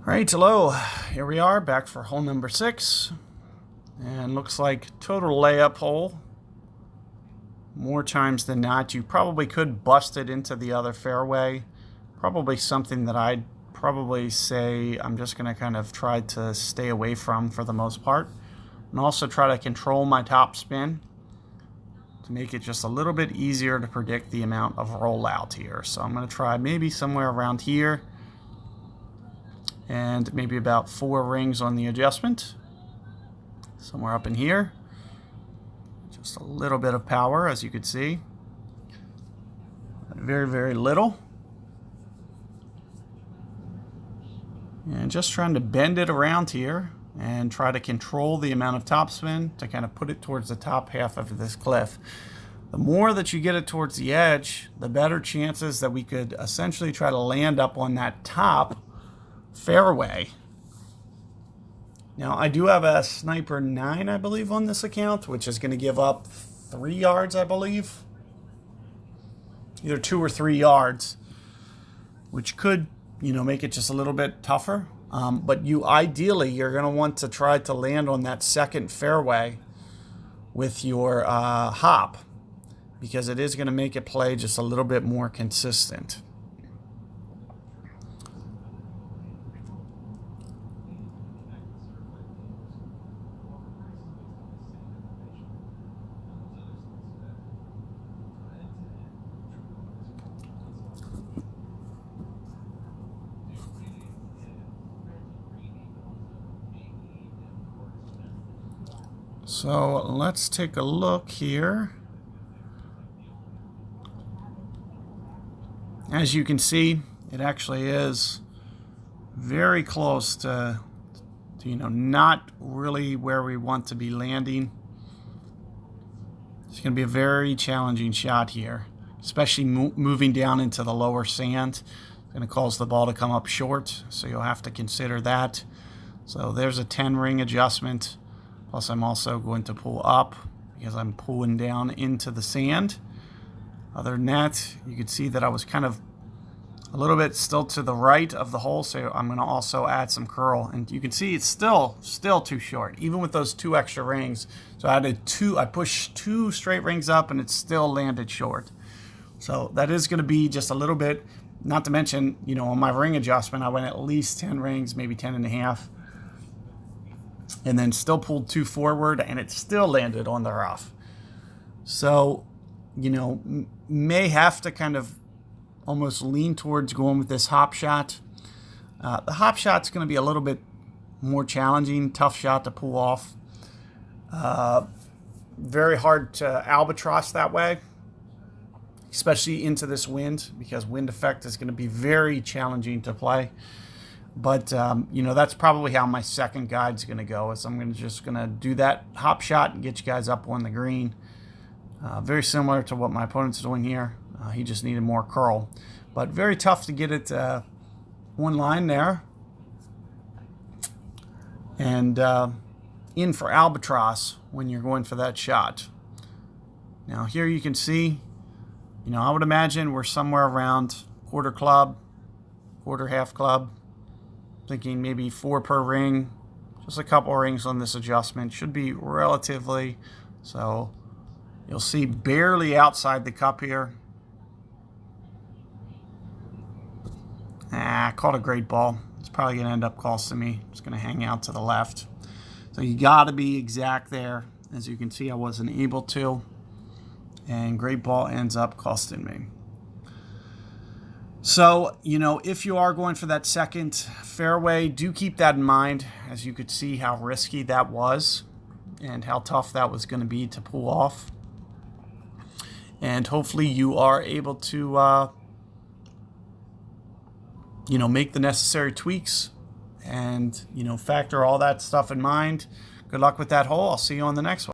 All right, hello. Here we are back for hole number 6. And looks like total layup hole. More times than not, you probably could bust it into the other fairway. Probably something that I'd probably say I'm just going to kind of try to stay away from for the most part. And also try to control my top spin to make it just a little bit easier to predict the amount of rollout here. So I'm going to try maybe somewhere around here. And maybe about 4 rings on the adjustment. Somewhere up in here. Just a little bit of power, as you can see. Very, very little. And just trying to bend it around here and try to control the amount of topspin to kind of put it towards the top half of this cliff. The more that you get it towards the edge, the better chances that we could essentially try to land up on that top fairway. Now I do have a sniper 9, I believe, on this account, which is going to give up 3 yards, I believe, either 2 or 3 yards, which could, make it just a little bit tougher. But ideally you're going to want to try to land on that second fairway with your hop, because it is going to make it play just a little bit more consistent. So let's take a look here. As you can see, it actually is very close to not really where we want to be landing. It's going to be a very challenging shot here, especially moving down into the lower sand. It's going to cause the ball to come up short, so you'll have to consider that. So there's a 10 ring adjustment. Plus, I'm also going to pull up because I'm pulling down into the sand. Other than that, you can see that I was kind of a little bit still to the right of the hole, so I'm going to also add some curl. And you can see it's still too short, even with those 2 extra rings. So I pushed 2 straight rings up, and it still landed short. So that is going to be just a little bit, not to mention, on my ring adjustment, I went at least 10 rings, maybe 10 and a half. And then still pulled 2 forward, and it still landed on the rough. So, may have to kind of almost lean towards going with this hop shot. The hop shot's going to be a little bit more challenging, tough shot to pull off. Very hard to albatross that way, especially into this wind, because wind effect is going to be very challenging to play. But, that's probably how my second guide's going to go, is I'm just going to do that hop shot and get you guys up on the green. Very similar to what my opponent's doing here. He just needed more curl. But very tough to get it one line there. And in for albatross when you're going for that shot. Now here you can see, I would imagine we're somewhere around quarter club, quarter half club. Thinking maybe 4 per ring, just a couple rings on this adjustment. Should be relatively, so you'll see barely outside the cup here. Caught a great ball. It's probably going to end up costing me. It's going to hang out to the left. So you got to be exact there. As you can see, I wasn't able to. And great ball ends up costing me. So, if you are going for that second fairway, do keep that in mind, as you could see how risky that was and how tough that was going to be to pull off. And hopefully you are able to, make the necessary tweaks and, factor all that stuff in mind. Good luck with that hole. I'll see you on the next one.